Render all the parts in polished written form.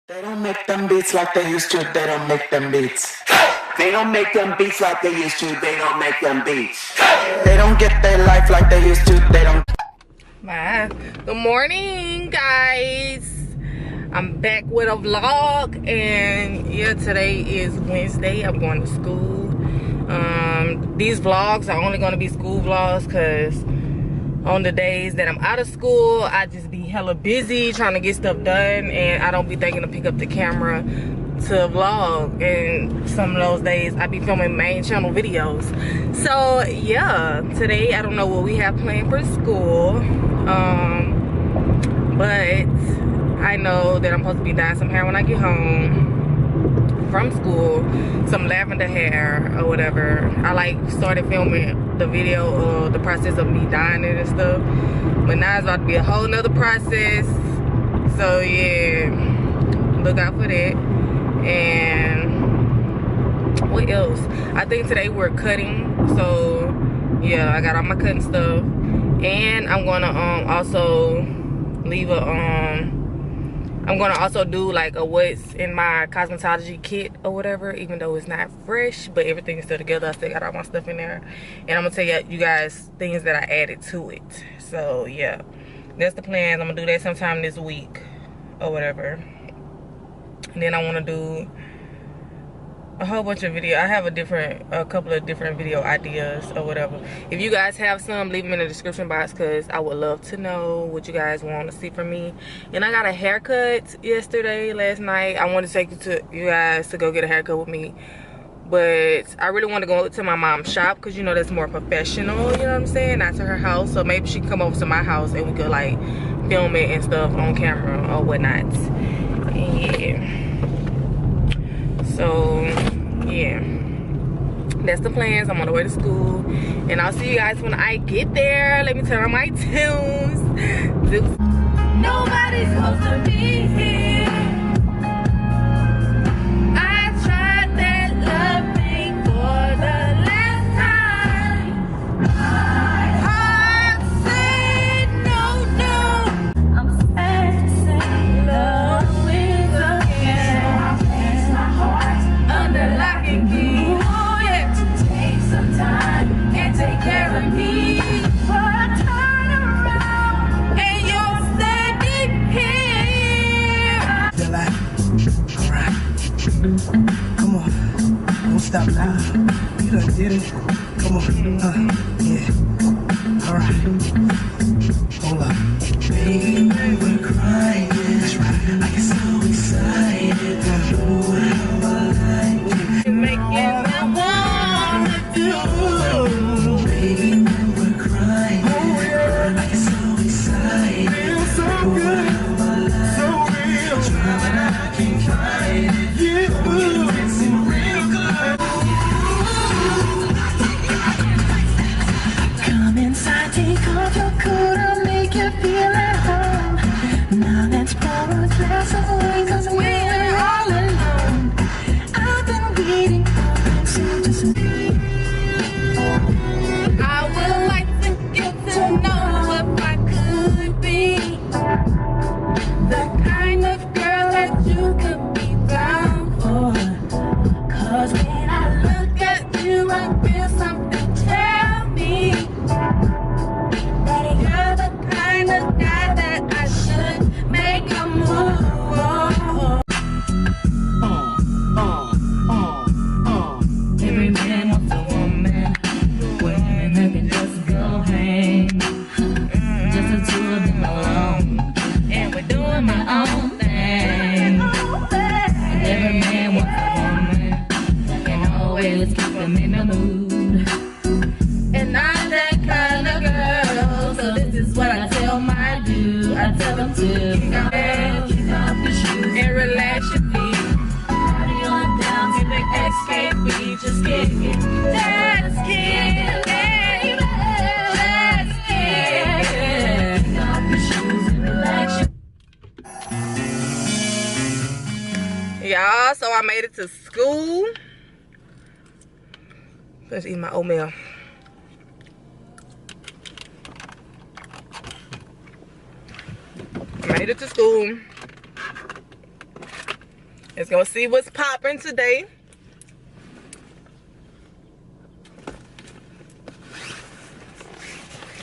They don't make them beats like they used to. They don't make them beats. They don't make them beats like they used to. They don't make them beats. They don't get their life like they used to. They don't. Bye. Good morning, guys. I'm back with a vlog, and yeah, today is Wednesday. I'm going to school. These vlogs are only going to be school vlogs because on the days that I'm out of school, I just be hella busy trying to get stuff done, and I don't be thinking to pick up the camera to vlog. And some of those days I be filming main channel videos. So yeah, today I don't know what we have planned for school, but I know that I'm supposed to be dyeing some hair when I get home from school, some lavender hair or whatever. I like started filming the video of the process of me dyeing it and stuff, but now it's about to be a whole nother process. So yeah, look out for that. And what else? I think today we're cutting, so yeah, I got all my cutting stuff, and I'm gonna also leave a I'm gonna also do like a what's in my cosmetology kit or whatever, even though it's not fresh, but everything is still together. I still got all my stuff in there, and I'm gonna tell you guys things that I added to it. So yeah, that's the plan. I'm gonna do that sometime this week or whatever, and then I want to do a whole bunch of video. I have a couple of different video ideas or whatever. If you guys have some, leave them in the description box, because I would love to know what you guys want to see from me. And I got a haircut last night. I wanted to take you guys to go get a haircut with me, but I really want to go to my mom's shop, because you know that's more professional, you know what I'm saying, not to her house. So maybe she can come over to my house and we could like film it and stuff on camera or whatnot. Yeah. So yeah, that's the plans. I'm on the way to school, and I'll see you guys when I get there. Let me turn on my tunes. Nobody's supposed to be here. I tried that love thing for the last time. I said no. I'm sad to say love is again. Under lock and key. Oh yeah. Take some time and take care of me. But I turn around and you're standing here. They're like, alright, come on, don't stop now. You done did it. Come on, yeah. Alright, hold up. Baby, we were crying. That's right. I get so excited. Oh, how I like it. You're making me wanna do. Baby, we were crying. Oh, yeah. I get so excited. Feels so good. How I like so real. Try, but I can't find it. Yeah, ooh. It's real good. Come inside, take off your coat. I'll make you feel at home. Now let's pour a glass of wine, 'cause we're all alone. I've been waiting for you to say. I would like to get to know if I could be the kind of girl that you could be down for. 'Cause when I look at you, I feel something tell me that you're the kind of guy that I should make a move on. Every man wants a woman, women that can just go hang, just the two of them alone, and we're doing my own thing. And every man wants a woman that can always keep them in the mood. And I'm that kind of girl, so this is what I tell my dude. I tell them to kick off your shoes and relax your feet. Party on down to the Escape, just kick it. Just kick it, baby. Just kick it. kick off your shoes and relax your Y'all, so I made it to school. Let's eat my oatmeal. I made it to school. Let's go see what's popping today.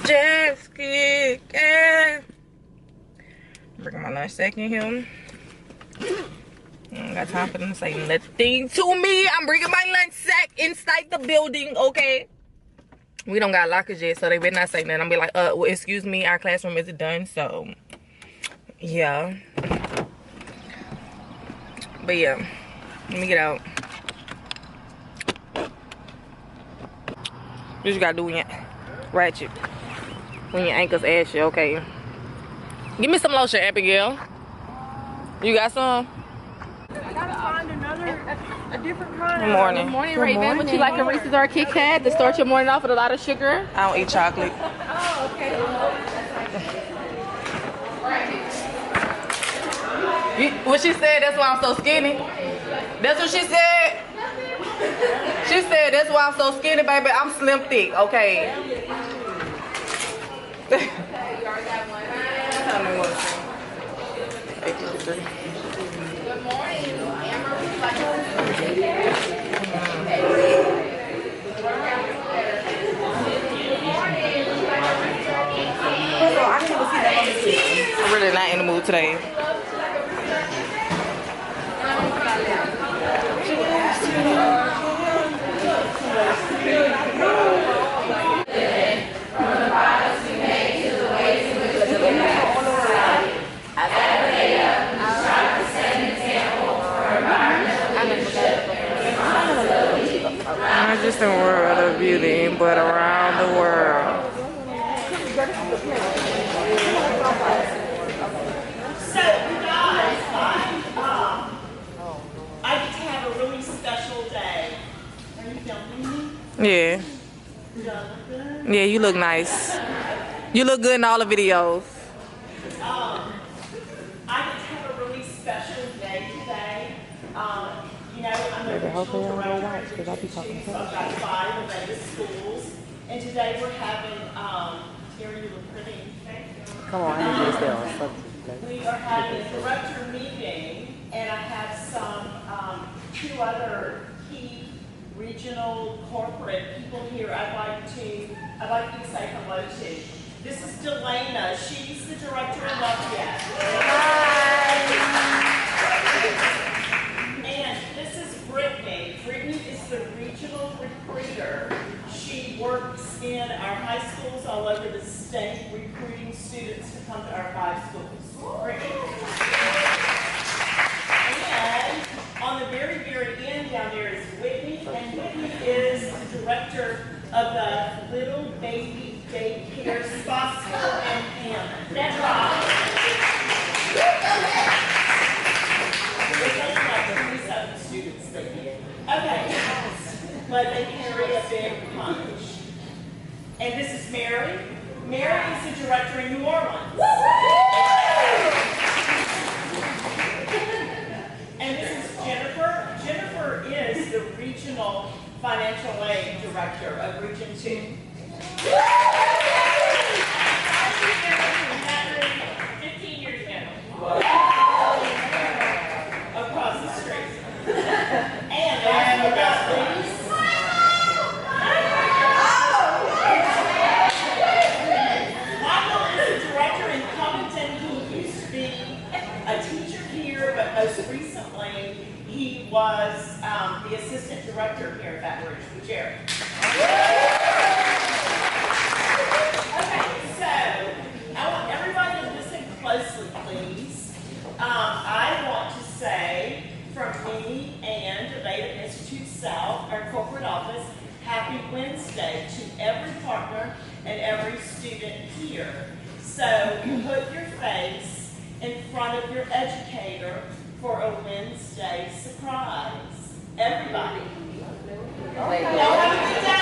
Just kicking. Bring my lunch sack in here. I don't got time for them to say nothing to me. I'm bringing my lunch sack inside the building, okay? We don't got lockers yet, so they better not say nothing. I'm be like, well, excuse me, our classroom isn't done, so yeah. But yeah, let me get out. What you gotta do when you ratchet, when your ankles ashy, okay? Give me some lotion, Abigail. You got some? I gotta find a different kind. Good morning. Good morning, Good Raven. morning. Would you like a Reese's or a Kit Kat to start your morning off with a lot of sugar? I don't eat chocolate. Oh, okay. What she said, that's why I'm so skinny. That's what she said. She said, that's why I'm so skinny, baby. I'm slim thick, okay? Good morning, Amber. Would you like I'm really not in the mood today. Not just in the world of beauty, but around the world. So, you guys, I get to have a really special day. Are you filming me? Yeah. Yeah, you look nice. You look good in all the videos. I get to have a really special day today. You know, I'm the regional director of the Institute, so I've got 5 Aveda schools. And today we're having, here you look pretty. Come on, I need this We are having a director meeting, and I have some 2 other key regional corporate people here I'd like you to say hello to. This is Delana. She's the director of Lafayette. And this is Brittany. Brittany is the regional recruiter. She works in our high schools all over the state, recruiting students to come to our 5 schools. Brittany. And on the very, very end down there is Whitney, and Whitney is the director of the Little Baby Daycare Spa School and Hammond. That's right. They take like 27 students they get. Okay, but they carry a big punch. And this is Mary. Mary is the director in New Orleans. And this is Jennifer. Jennifer is the regional financial aid director of Region 2. 15 years ago. Across the street. And last but not least, Michael is the director in Covington. He used to be a teacher here, but most recently he was the assistant director here at Baton Rouge with Jerry. Okay, so I want everybody to listen closely, please. I want to say from me and Aveda Institute South, our corporate office, happy Wednesday to every partner and every student here. So put your face in front of your educator for a Wednesday surprise. Everybody. Y'all have a good day.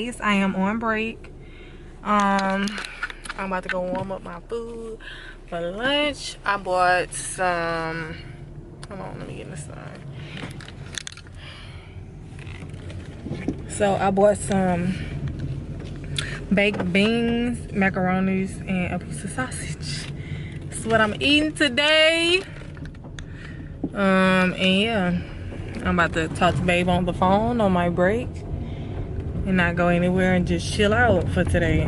guys, I am on break. I'm about to go warm up my food for lunch. I bought some, hold on, let me get this side. So I bought some baked beans, macaronis, and a piece of sausage. That's what I'm eating today. And yeah, I'm about to talk to babe on the phone on my break and not go anywhere and just chill out for today.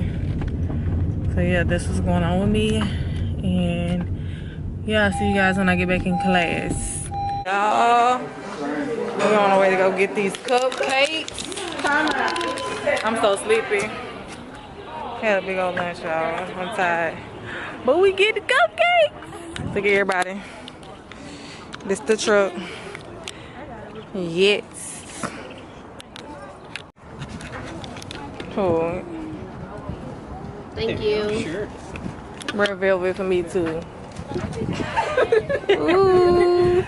So yeah, this is going on with me, and yeah, I'll see you guys when I get back in class. Y'all, we're on our way to go get these cupcakes. I'm so sleepy. Had a big old lunch, y'all. I'm tired. But we get the cupcakes. Look at everybody. This the truck. Yes. Cool. Thank you. Sure. Red velvet for me too. Ooh.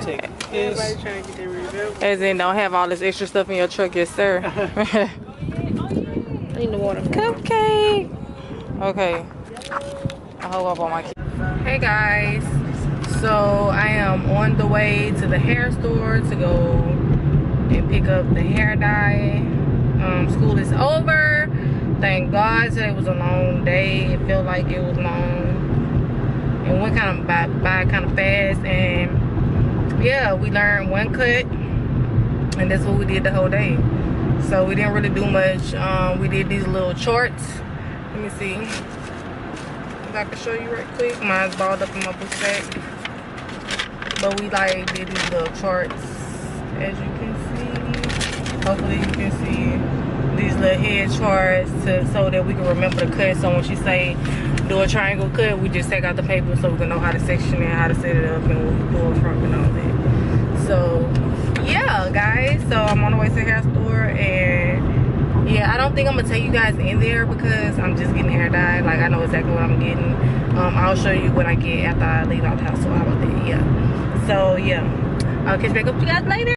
Take this. As in, don't have all this extra stuff in your truck, yes sir. I need the water. Cupcake. Okay. I hold up on my key. Hey guys. So I am on the way to the hair store to go and pick up the hair dye. School is over. Thank God. Today was a long day. It felt like it was long. It went kind of by kind of fast. And yeah, we learned one cut. And that's what we did the whole day. So we didn't really do much. We did these little charts. Let me see if I can show you right quick. Mine's balled up in my book bag. But we like did these little charts, as you can see. Hopefully you can see these little head charts so that we can remember the cut. So when she say do a triangle cut, we just take out the paper so we can know how to section it, how to set it up, and what we pull from and all that. So yeah guys, so I'm on the way to the hair store, and yeah, I don't think I'm gonna take you guys in there because I'm just getting hair dye. Like, I know exactly what I'm getting. I'll show you what I get after I leave out the house. So how about that? Yeah. So yeah, I'll catch back up with you guys later.